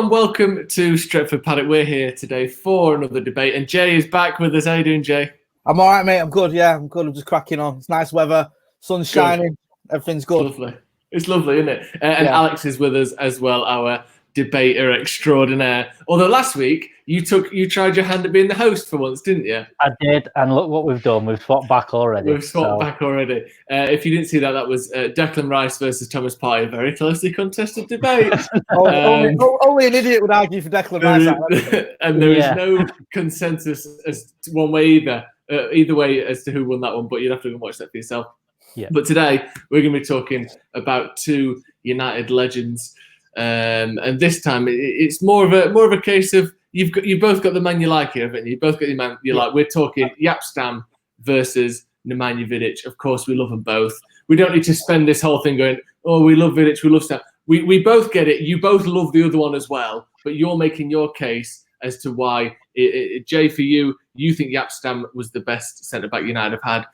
and welcome to Stretford Paddock. We're here today for another debate, and Jay is back with us. How you doing, Jay? I'm all right, mate. I'm good. Yeah, I'm good. I'm just cracking on. It's nice weather, sun's shining, everything's good. Lovely. It's lovely, isn't it? And Alex is with us as well, our debater extraordinaire. Although last week you tried your hand at being the host for once, didn't you? I did, and look what we've done. We've swapped back already. If you didn't see that, that was Declan Rice versus Thomas Partey, a very closely contested debate. Only an idiot would argue for Declan Rice. And there is no consensus as to one way either way as to who won that one, but you'd have to go and watch that for yourself. Yeah. But today we're going to be talking about two United legends, and this time it's more of a case of you've both got the man you like here, haven't you? You've both got the man you like. We're talking Stam versus Nemanja Vidic. Of course, we love them both. We don't need to spend this whole thing going, oh, we love Vidic, we love Stam. We both get it. You both love the other one as well, but you're making your case as to why. Jay, for you think Stam was the best centre-back United have had,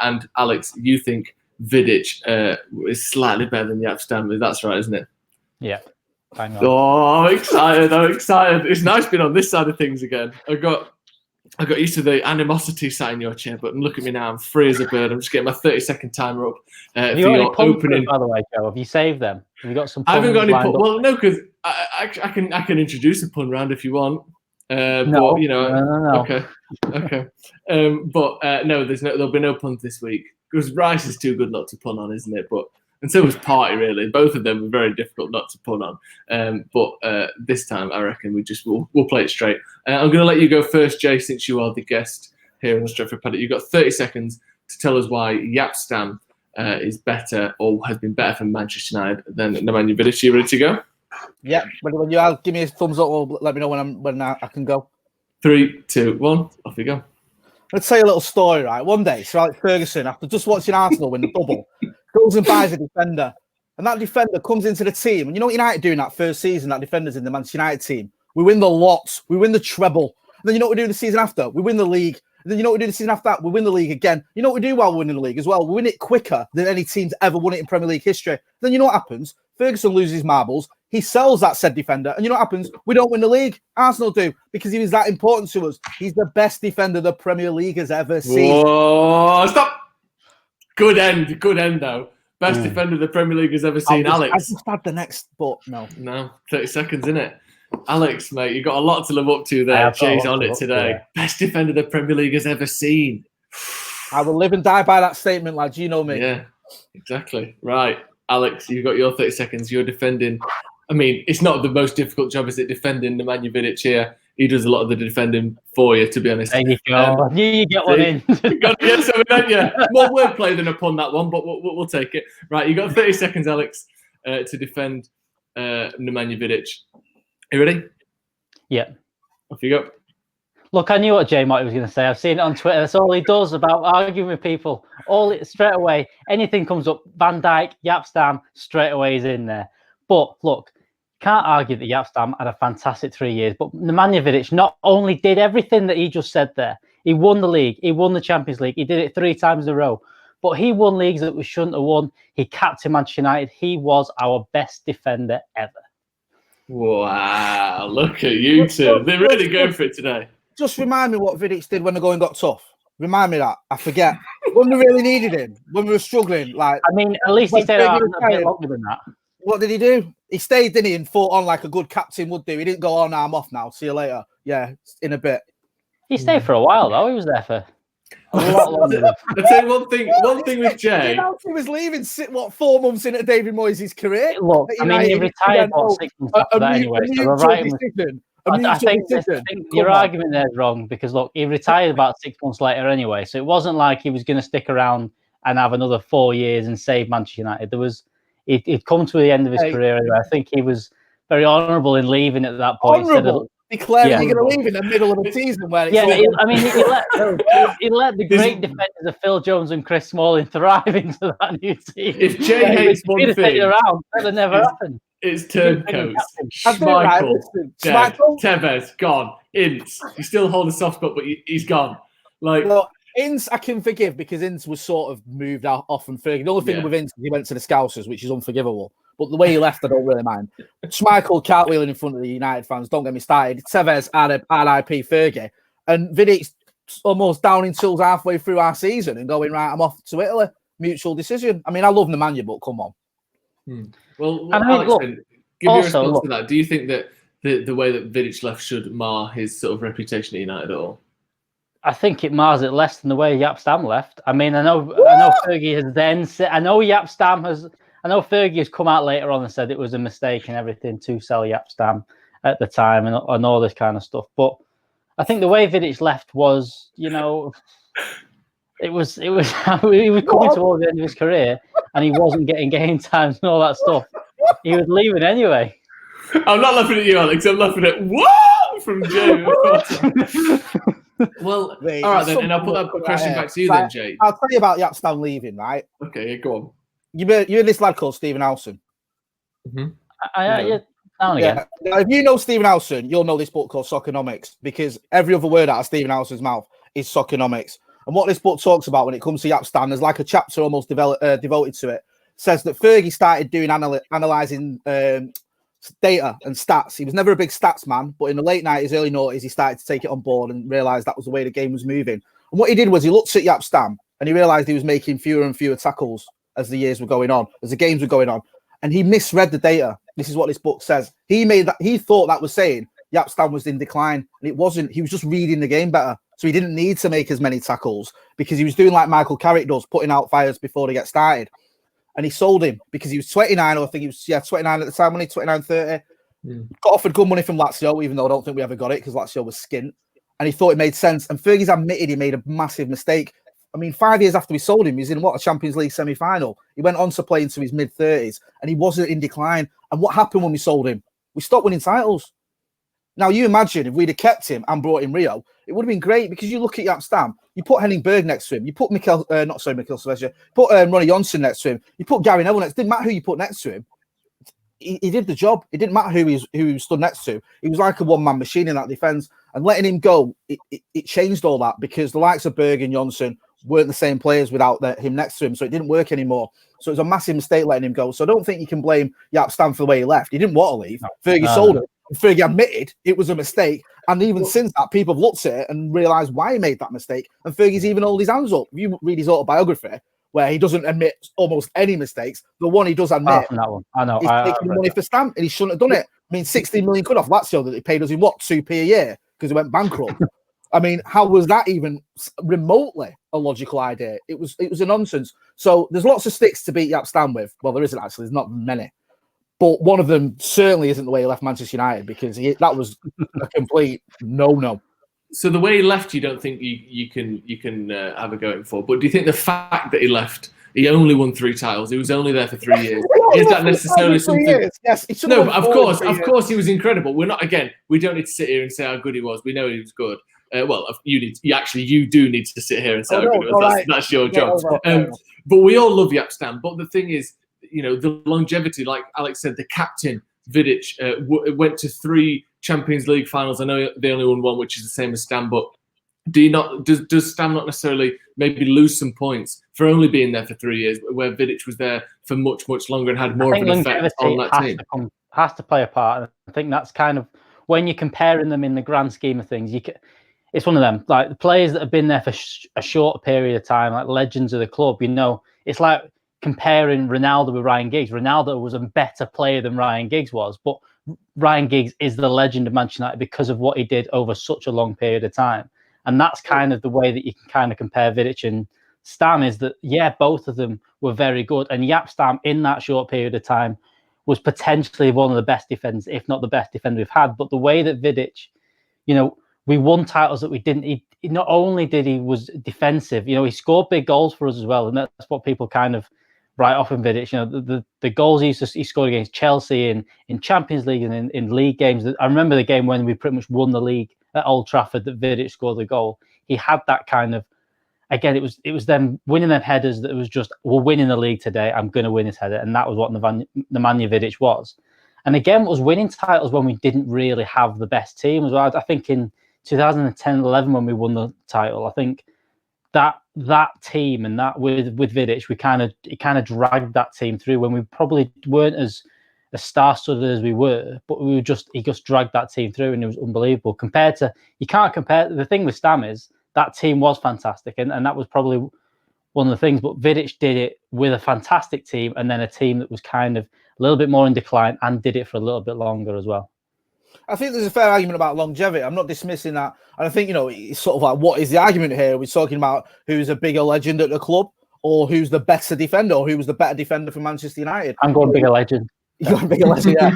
and Alex, you think Vidic is slightly better than Stam. That's right, isn't it? Yeah. Oh, I'm excited. It's nice being on this side of things again. I got used to the animosity sat in your chair, but look at me now. I'm free as a bird. I'm just getting my 30-second timer up for your opening. By the way, Joe, have you saved them? Have you got some? I haven't got any pun. Well, no, because I can introduce a pun round if you want. No. Okay. No, there'll be no puns this week because Rice is too good not to pun on, isn't it? And so was Partey, really. Both of them were very difficult not to pun on. But this time, I reckon we'll play it straight. I'm going to let you go first, Jay, since you are the guest here on the Stretford Paddock. You've got 30 seconds to tell us why Stam is better or has been better for Manchester United than Nemanja Vidic. Are you ready to go? Yeah. When you give me a thumbs up or let me know when I can go. 3, 2, 1. Off you go. Let's tell you a little story, right? One day, Sir Alex Ferguson, after just watching Arsenal win the double, goes and buys a defender. And that defender comes into the team. And you know what United do in that first season, that defender's in the Manchester United team? We win the lots. We win the treble. And then you know what we do the season after? We win the league. And then you know what we do the season after that? We win the league again. You know what we do while we're winning the league as well? We win it quicker than any team's ever won it in Premier League history. Then you know what happens? Ferguson loses his marbles. He sells that said defender. And you know what happens? We don't win the league. Arsenal do, because he was that important to us. He's the best defender the Premier League has ever seen. Whoa, stop. Good end, though. Best defender the Premier League has ever seen, Alex. I just had the next, but no. No, 30 seconds, innit? Alex, mate, you've got a lot to live up to there. Jay's on it today. Best defender the Premier League has ever seen. I will live and die by that statement, lads. You know me. Yeah, exactly. Right. Alex, you've got your 30 seconds. You're defending. I mean, it's not the most difficult job, is it, defending Nemanja Vidic here? He does a lot of the defending for you, to be honest. There you go. You get one in. You've got to get something, don't you? More wordplay than a pun, that one, but we'll take it. Right, you've got 30 seconds, Alex, to defend Nemanja Vidic. Are you ready? Yeah. Off you go. Look, I knew what Jay Mott was going to say. I've seen it on Twitter. That's all he does about arguing with people. Straight away, anything comes up, Van Dijk, Stam, straight away is in there. But look, can't argue that Stam had a fantastic 3 years. But Nemanja Vidic not only did everything that he just said there, he won the league, he won the Champions League, he did it 3 times in a row. But he won leagues that we shouldn't have won. He captained Manchester United. He was our best defender ever. Wow, look at you two. They're really going for it today. Just remind me what Vidic did when the going got tough. Remind me that. I forget. When we really needed him, when we were struggling. At least he stayed out a bit longer than that. What did he do? He stayed, didn't he, and fought on like a good captain would do. He didn't go on, I'm off now. See you later. Yeah, in a bit. He stayed for a while, though. He was there for a lot longer. I'll tell you one thing with Jay. He was leaving, 4 months into David Moyes' career. Look, he retired 6 months after that anyway. So we're right. I think your argument there is wrong because, look, he retired about 6 months later anyway. So it wasn't like he was going to stick around and have another 4 years and save Manchester United. He'd come to the end of his career anyway. I think he was very honourable in leaving at that point. Declaring you're going to leave in the middle of the season where it's he let the great defenders of Phil Jones and Chris Smalling thrive into that new team. If Jay hates one thing, that'll never happen. It's turncoats. Schmeichel, dead. Tevez, gone. Ince, you still hold a soft spot, but he's gone. Ince I can forgive because Ince was sort of moved off from Fergie. The only thing with Ince, he went to the Scousers, which is unforgivable. But the way he left, I don't really mind. Schmeichel cartwheeling in front of the United fans, don't get me started. Tevez, RIP Fergie. And Vidic almost down in tools halfway through our season and going, right, I'm off to Italy. Mutual decision. I mean, I love Nemanja, but come on. Well, I mean, Alex, look, then, give also, your response to that. Do you think that the way that Vidic left should mar his sort of reputation at United at all? I think it mars it less than the way Jaap Stam left. I mean, I know Fergie has then said, I know Fergie has come out later on and said it was a mistake and everything to sell Jaap Stam at the time and all this kind of stuff. But I think the way Vidic left was, you know, it was he was coming towards the end of his career and he wasn't getting game times and all that stuff. He was leaving anyway. I'm not laughing at you, Alex. I'm laughing at what from Jay. Well, Wait, all right then, and I'll put that question back to you then, Jay. I'll tell you about Jaap Stam leaving, right? Okay, go on. You heard this lad called Stephen Howson? Yeah, now and again. Now, if you know Stephen Howson, you'll know this book called Soccernomics, because every other word out of Stephen Howson's mouth is Soccernomics. And what this book talks about when it comes to Jaap Stam, there's like a chapter almost devoted to it, says that Fergie started doing analysing data and stats. He was never a big stats man, but in the late 90s, early 90s, he started to take it on board and realised that was the way the game was moving. And what he did was he looked at Jaap Stam and he realised he was making fewer and fewer tackles as the years were going on, as the games were going on. And he misread the data. This is what this book says. He thought that was saying Jaap Stam was in decline, and it wasn't. He was just reading the game better. So he didn't need to make as many tackles because he was doing like Michael Carrick does, putting out fires before they get started. And he sold him because he was 29, or I think he was 29 at the time, when he 29, 30. Got offered good money from Lazio, even though I don't think we ever got it because Lazio was skint. And he thought it made sense. And Fergie's admitted he made a massive mistake. I mean, 5 years after we sold him, he was in a Champions League semi-final. He went on to play into his mid-30s and he wasn't in decline. And what happened when we sold him? We stopped winning titles. Now, you imagine if we'd have kept him and brought in Rio, it would have been great, because you look at Jaap Stam, you put Henning Berg next to him, you put Mikel Silvestre, put Ronnie Johnson next to him, you put Gary Neville next. It didn't matter who you put next to him. He did the job. It didn't matter who he stood next to. He was like a one-man machine in that defence. And letting him go, it changed all that, because the likes of Berg and Johnson weren't the same players without him next to him, so it didn't work anymore. So it was a massive mistake letting him go. So I don't think you can blame Jaap Stam for the way he left. He didn't want to leave. Fergie sold him. Fergie admitted it was a mistake. And even since that, people have looked at it and realised why he made that mistake. And Fergie's even held his hands up. If you read his autobiography, where he doesn't admit almost any mistakes, the one he does admit, that one. I know. He's taking money for Stam, and he shouldn't have done it. I mean, 16 million quid off Lazio that they paid us in 2p a year because he went bankrupt. I mean, how was that even remotely a logical idea? It was a nonsense. So there's lots of sticks to beat Jaap Stam with. Well, there isn't actually. There's not many. But one of them certainly isn't the way he left Manchester United, because that was a complete no-no. So the way he left, you don't think you can have a go at for? But do you think the fact that he left, he only won 3 titles, he was only there for 3 years, is that necessarily something? Yes, no, but of course he was incredible. We don't need to sit here and say how good he was. We know he was good. Well, you do need to sit here and say how good he was. That's your job. But we all love Jaap Stam. But the thing is, you know, the longevity, like Alex said, the captain Vidic went to 3 Champions League finals. I know they only won 1, which is the same as Stam. But does Stam not necessarily maybe lose some points for only being there for 3 years, where Vidic was there for much, much longer and had more of an effect on that team? Has to play a part. I think that's kind of, when you're comparing them in the grand scheme of things, it's one of them. Like the players that have been there for a short period of time, like legends of the club. You know, it's like comparing Ronaldo with Ryan Giggs. Ronaldo was a better player than Ryan Giggs was, but Ryan Giggs is the legend of Manchester United because of what he did over such a long period of time. And that's kind of the way that you can kind of compare Vidic and Stam, is that, yeah, both of them were very good. And Jaap Stam, in that short period of time, was potentially one of the best defenders, if not the best defender we've had. But the way that Vidic, you know, we won titles that we didn't. He not only did he was defensive, you know, he scored big goals for us as well. And that's what people kind of write off in Vidic. You know, the goals he scored against Chelsea in Champions League and in league games. I remember the game when we pretty much won the league at Old Trafford that Vidic scored the goal. He had that kind of, again, it was them winning them headers that was just, we're winning the league today, I'm going to win this header. And that was what Nemanja Vidic was. And again, was winning titles when we didn't really have the best team as well. I think in 2010-11 when we won the title, I think that team and that with Vidic, he kind of dragged that team through when we probably weren't as as star-studded as we were, but he just dragged that team through, and it was unbelievable. You can't compare. The thing with Stam is that team was fantastic, and that was probably one of the things. But Vidic did it with a fantastic team, and then a team that was kind of a little bit more in decline, and did it for a little bit longer as well. I think there's a fair argument about longevity. I'm not dismissing that. And I think, it's sort of like, what is the argument here? We're talking about who's a bigger legend at the club, or who's the better defender, or who was the better defender for Manchester United. I'm going bigger legend. You're going bigger legend, yeah.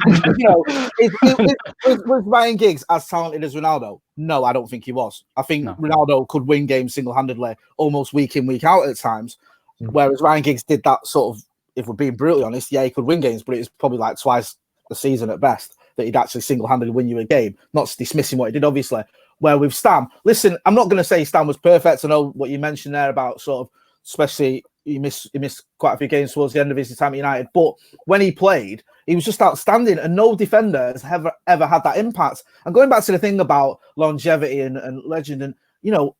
Was Ryan Giggs as talented as Ronaldo? No, I don't think he was. I think Ronaldo could win games single-handedly, almost week in, week out at times. Whereas Ryan Giggs did that sort of, if we're being brutally honest, yeah, he could win games, but it was probably like twice a season at best that he'd actually single-handedly win you a game. Not dismissing what he did, obviously. Where with Stam, listen, I'm not going to say Stam was perfect. I know what you mentioned there about sort of, especially he missed quite a few games towards the end of his time at United. But when he played, he was just outstanding, and no defender has ever had that impact. And going back to the thing about longevity and legend, and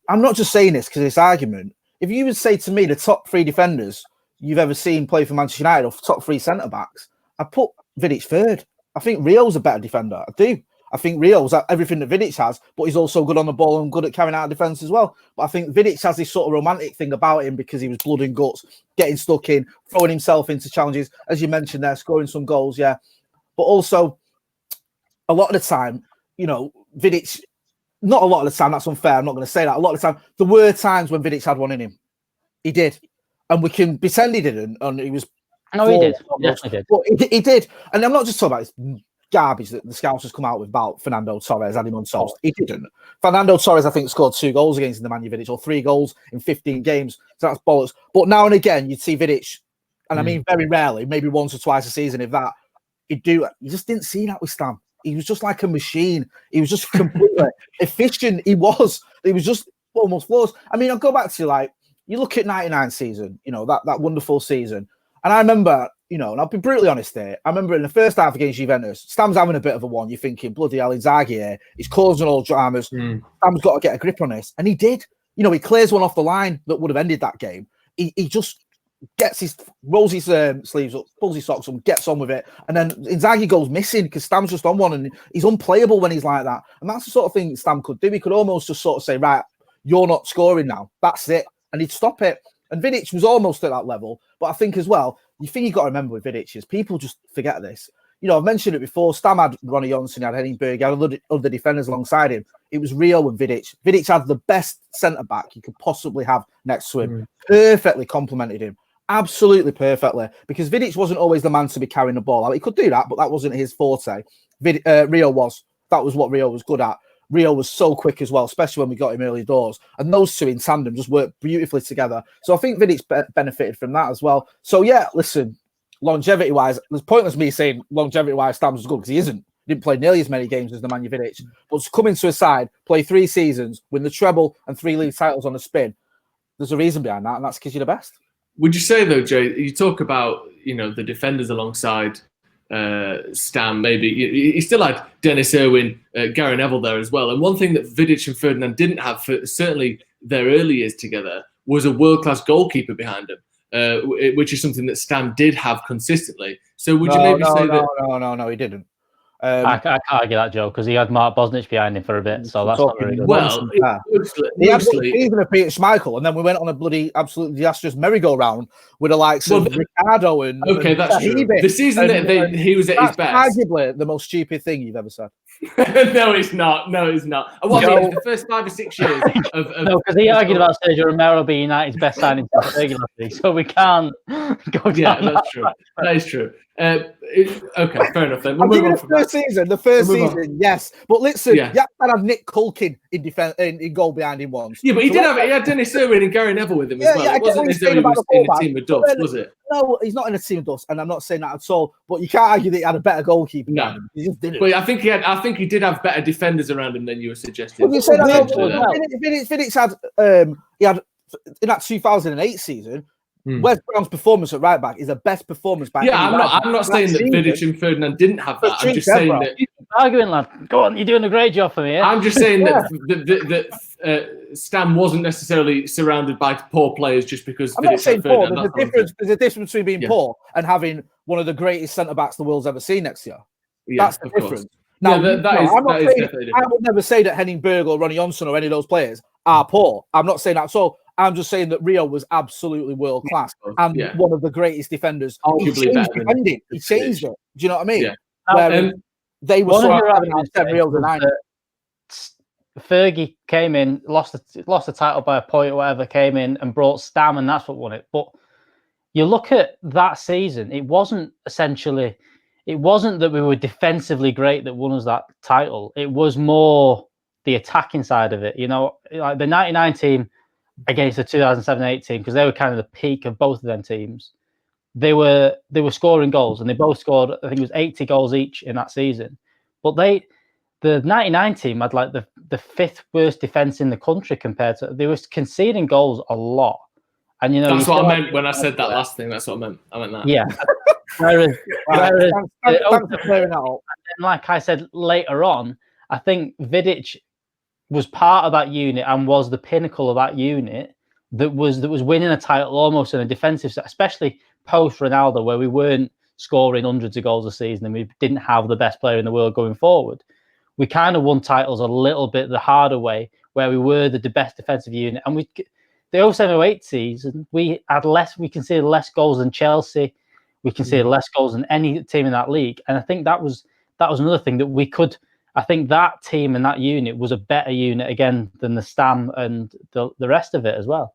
I'm not just saying this because it's argument. If you would say to me the top 3 defenders you've ever seen play for Manchester United, or top 3 centre backs, I'd put Vidic third. I think Rio's a better defender. I do. I think Rio's everything that Vidic has, but he's also good on the ball and good at carrying out defence as well. But I think Vidic has this sort of romantic thing about him because he was blood and guts, getting stuck in, throwing himself into challenges, as you mentioned there, scoring some goals, yeah. But also, a lot of the time, Vidic, not a lot of the time, that's unfair, I'm not going to say that. A lot of the time, there were times when Vidic had one in him. He did. And we can pretend he didn't, and he was... No, he did. Yes, he did. But he did. And I'm not just talking about this garbage that the scouts has come out with about Fernando Torres, had him on toast. He didn't. Fernando Torres, I think, scored 2 goals against Nemanja Vidic, or 3 goals in 15 games. So that's bollocks. But now and again, you'd see Vidic, and I mean very rarely, maybe once or twice a season, if that, he'd do it. You just didn't see that with Stam. He was just like a machine. He was just completely efficient. He was just almost flawless. I mean, I'll go back to, you look at 99 season, that wonderful season. And I remember, and I'll be brutally honest here, I remember in the first half against Juventus, Stam's having a bit of a one. You're thinking, bloody hell, Inzaghi here. He's causing all dramas. Stam's got to get a grip on this. And he did. He clears one off the line that would have ended that game. He just rolls his sleeves up, pulls his socks up, gets on with it. And then Inzaghi goes missing because Stam's just on one, and he's unplayable when he's like that. And that's the sort of thing Stam could do. He could almost just sort of say, right, you're not scoring now. That's it. And he'd stop it. And Vidic was almost at that level. But I think as well, the thing you've got to remember with Vidic is people just forget this. I've mentioned it before. Stam had Ronnie Johnson, he had Henningberg, he had other defenders alongside him. It was Rio and Vidic. Vidic had the best centre-back you could possibly have next to him. Perfectly complemented him. Absolutely perfectly. Because Vidic wasn't always the man to be carrying the ball out. He could do that, but that wasn't his forte. Rio was. That was what Rio was good at. Rio was so quick as well, especially when we got him early doors. And those two in tandem just worked beautifully together. So I think Vidic benefited from that as well. So yeah, listen, longevity-wise, there's pointless me saying longevity-wise Stam was good because he isn't. He didn't play nearly as many games as Nemanja Vidic. But to come into a side, play 3 seasons, win the treble and 3 league titles on the spin, there's a reason behind that, and that's because you're the best. Would you say, though, Jay, you talk about, the defenders alongside Stam, maybe he still had Dennis Irwin, Gary Neville there as well. And one thing that Vidic and Ferdinand didn't have for certainly their early years together was a world-class goalkeeper behind him, which is something that Stam did have consistently. So would you maybe say that? No, he didn't. I can't argue that, Joe, because he had Mark Bosnich behind him for a bit, so that's not very good. Well, he had even a Peter Schmeichel, and then we went on a bloody absolutely disastrous merry-go-round with the likes of Ricardo and that's true. The season that he was at his best, arguably the most stupid thing you've ever said. No, it's not. The first 5 or 6 years of no, because he argued about Sergio Romero being United's best signing regularly, so we can't go down. Yeah, that's true. That is true. Okay, fair enough then. We'll move on from the first season, yes. But listen, yeah, had Nick Culkin in goal behind him once. Yeah, but he had Dennis Irwin and Gary Neville with him as well. Yeah, it wasn't as though he was in a team of duffs, was it? No, he's not in a team of duffs, and I'm not saying that at all. But you can't argue that he had a better goalkeeper. No, he just didn't. But I think he did have better defenders around him than you were suggesting. Well, you said Vidic had he had in that 2008 season. Wes Brown's performance at right back is the best performance by. Yeah, I'm not saying that Vidic and Ferdinand didn't have that. I'm just saying that arguing, lad. Go on, you're doing a great job for me. I'm just saying that Stam wasn't necessarily surrounded by poor players just because. I'm not saying poor. There's a difference between being poor and having one of the greatest centre backs the world's ever seen next year. Yeah, that's the difference. Now, I would never say that Henning Berg or Ronnie Johnson or any of those players are poor. I'm not saying that. So I'm just saying that Rio was absolutely world class and one of the greatest defenders. Arguably better defending. He changed it. Do you know what I mean? Yeah. They were sort of having on 10 Rio tonight. Fergie came in, lost the title by a point or whatever, came in and brought Stam, and that's what won it. But you look at that season, it wasn't that we were defensively great that won us that title. It was more the attacking side of it. You know, like the 99 team against the 2007-8 team, because they were kind of the peak of both of them teams. They were scoring goals, and they both scored, I think it was 80 goals each in that season. But the 99 team had like the fifth worst defense in the country compared to, they were conceding goals a lot. And you know, that's what I meant when I said that last thing. That's what I meant. I meant that. Yeah. Whereas like I said later on, I think Vidic was part of that unit and was the pinnacle of that unit that was winning a title almost in a defensive set, especially post Ronaldo, where we weren't scoring hundreds of goals a season and we didn't have the best player in the world going forward. We kind of won titles a little bit the harder way, where we were the best defensive unit. And the 07-08 season, we conceded less goals than Chelsea. We conceded less goals than any team in that league. And I think that was another thing that we could. I think that team and that unit was a better unit again than the Stam and the rest of it as well.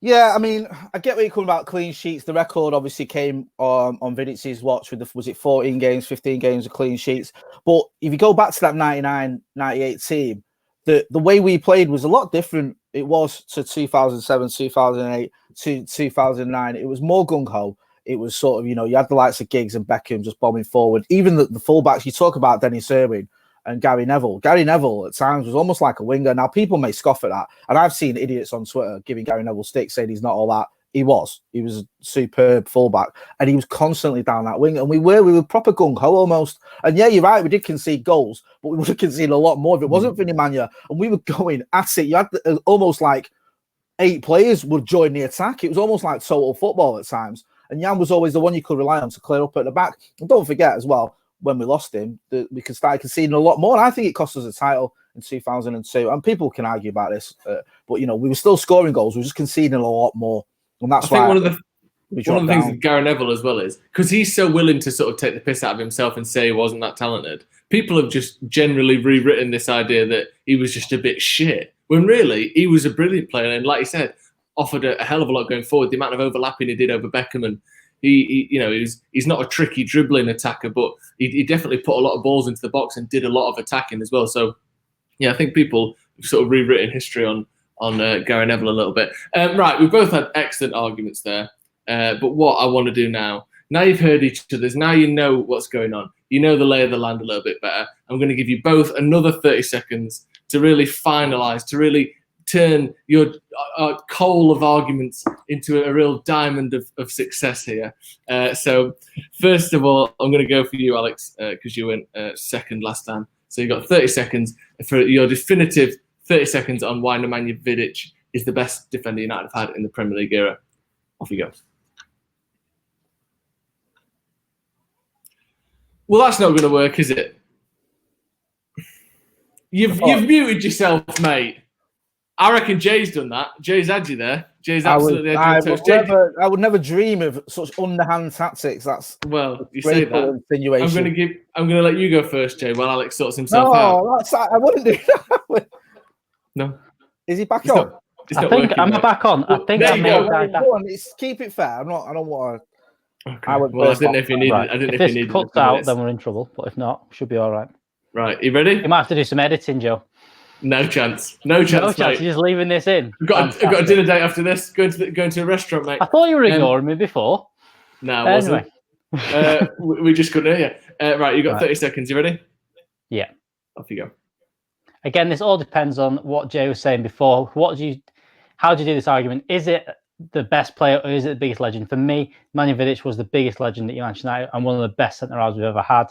Yeah, I mean, I get where you're coming about clean sheets. The record obviously came on Vidic's watch with was it 14 games, 15 games of clean sheets. But if you go back to that 99-98 team, the way we played was a lot different. It was to 2007, 2008, to 2009. It was more gung-ho. It was sort of, you had the likes of Giggs and Beckham just bombing forward. Even the fullbacks, you talk about Dennis Irwin and Gary Neville. Gary Neville at times was almost like a winger. Now, people may scoff at that. And I've seen idiots on Twitter giving Gary Neville sticks, saying he's not all that. He was a superb fullback. And he was constantly down that wing. And we were proper gung-ho almost. And yeah, you're right, we did concede goals, but we would have conceded a lot more if it wasn't for Nemanja. And we were going at it. You had almost like 8 players would join the attack. It was almost like total football at times. And Jan was always the one you could rely on to clear up at the back. And don't forget as well, when we lost him, that we could start conceding a lot more. And I think it cost us a title in 2002. And people can argue about this, but we were still scoring goals. We were just conceding a lot more. And that's why one of the things with Gary Neville as well is because he's so willing to sort of take the piss out of himself and say he wasn't that talented. People have just generally rewritten this idea that he was just a bit shit, when really he was a brilliant player. And like you said, offered a hell of a lot going forward. The amount of overlapping he did over Beckham, and he's not a tricky dribbling attacker, but he definitely put a lot of balls into the box and did a lot of attacking as well. So yeah, I think people have sort of rewritten history on Gary Neville a little bit. Right, we both had excellent arguments there. But what I want to do now you've heard each other's, now you know what's going on. You know the lay of the land a little bit better. I'm going to give you both another 30 seconds to really finalise, to really turn your coal of arguments into a real diamond of success here. So first of all, I'm going to go for you, Alex, because you went second last time. So you've got 30 seconds for your definitive 30 seconds on why Nemanja Vidic is the best defender United have had in the Premier League era. Off you go. Well, that's not going to work, is it? You've muted yourself, mate. I reckon Jay's done that. Jay's had you there. Jay's absolutely had you toast. I would never dream of such underhand tactics. That's you say that. Insinuation. I'm going to let you go first, Jay, while Alex sorts himself out. No, I wouldn't do that. No. Is he back on? I'm back on. I think I'm on. Keep it fair. I don't want to. Okay. I didn't know if you needed. Right. I didn't know if you needed. If this cuts out, then we're in trouble. But if not, should be all right. Right, you ready? You might have to do some editing, Joe. No chance. No chance, mate. You're just leaving this in. I've got a dinner date after this. Going to a restaurant, mate. I thought you were ignoring me before. No, I wasn't. We just couldn't hear you. Right, you got 30 seconds. You ready? Yeah. Off you go. Again, this all depends on what Jay was saying before. How do you do this argument? Is it the best player or is it the biggest legend? For me, Nemanja Vidic was the biggest legend at Manchester United and one of the best centre-halves we've ever had.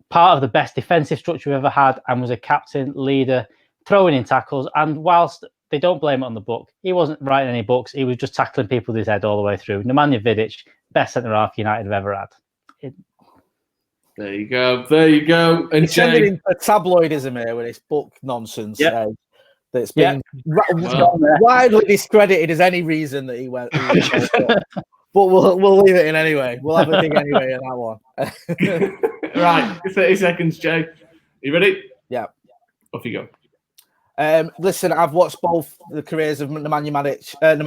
part of the best defensive structure we've ever had, and was a captain, leader, throwing in tackles. And whilst they don't blame it on the book, he wasn't writing any books. He was just tackling people with his head all the way through. Nemanja Vidic, best centre-half United have ever had. There you go. There you go. And he's sending into tabloidism here with this book nonsense. Yep. That's been widely discredited as any reason that he went. But we'll leave it in anyway. We'll have a dig anyway in that one. Right, 30 seconds, Jay. You ready? Yeah. Off you go. Listen, I've watched both the careers of Nemanja Vidic, and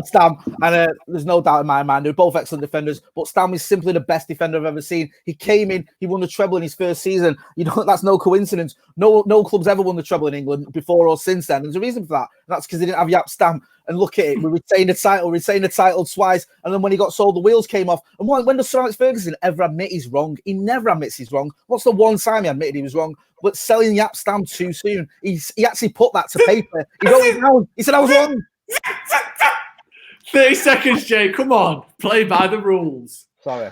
Stam, and there's no doubt in my mind they're both excellent defenders. But Stam is simply the best defender I've ever seen. He came in, he won the treble in his first season. You know, that's no coincidence. No club's ever won the treble in England before or since then. There's a reason for that. And that's because they didn't have Jaap Stam. And look at it, we retained the title twice. And then when he got sold, the wheels came off. And when does Sir Alex Ferguson ever admit he's wrong? He never admits he's wrong. What's the one time he admitted he was wrong? But selling Jaap Stam too soon, he actually put that to paper. He said, I was wrong. 30 seconds, Jay. Come on. Play by the rules. Sorry.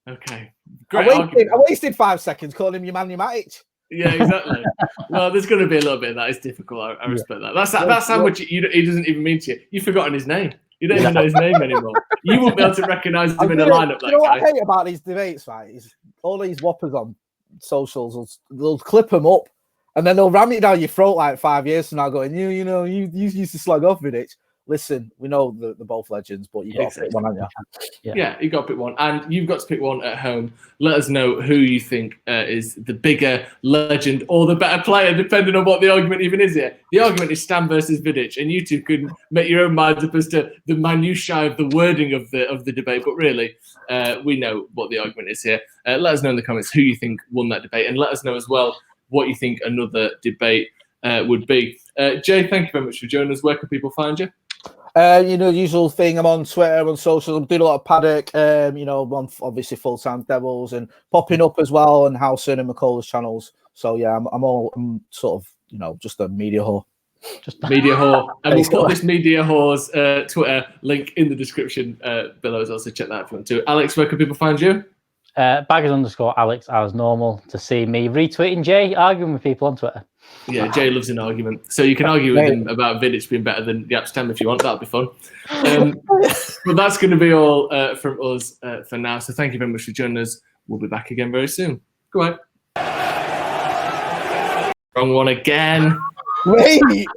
Okay. I wasted 5 seconds calling him Nemanja Vidic. Yeah, exactly. Well, there's going to be a little bit of that. It's difficult. I respect that. That's how much he doesn't even mean to you. You've forgotten his name. You don't even know his name anymore. You won't be able to recognise him in a lineup. You know what I hate about these debates, right? Is all these whoppers on socials, they'll clip them up and then they'll ram it down your throat like 5 years from now going, you used to slag off Vidic. Listen, we know they're both legends, but you've got to pick one, haven't you? Yeah, you got to pick one. And you've got to pick one at home. Let us know who you think is the bigger legend or the better player, depending on what the argument even is here. The argument is Stam versus Vidic, and you two can make your own minds up as to the minutiae of the wording of the debate. But really, we know what the argument is here. Let us know in the comments who you think won that debate, and let us know as well what you think another debate would be. Jay, thank you very much for joining us. Where can people find you? Usual thing. I'm on Twitter, on social. I'm doing a lot of Paddock. On obviously Full Time Devils and popping up as well on Howson and McCullough's channels. So yeah, I'm sort of just a media whore. Media whore. And we'll put this media whore's Twitter link in the description below as well. So check that if you want to. Alex, where can people find you? Baggers_Alex as normal to see me retweeting Jay arguing with people on Twitter. Yeah, Jay loves an argument. So you can argue with him about Vidic being better than Jaap Stam if you want. That'll be fun. But that's going to be all from us for now. So thank you very much for joining us. We'll be back again very soon. Go ahead. Wrong one again. Wait.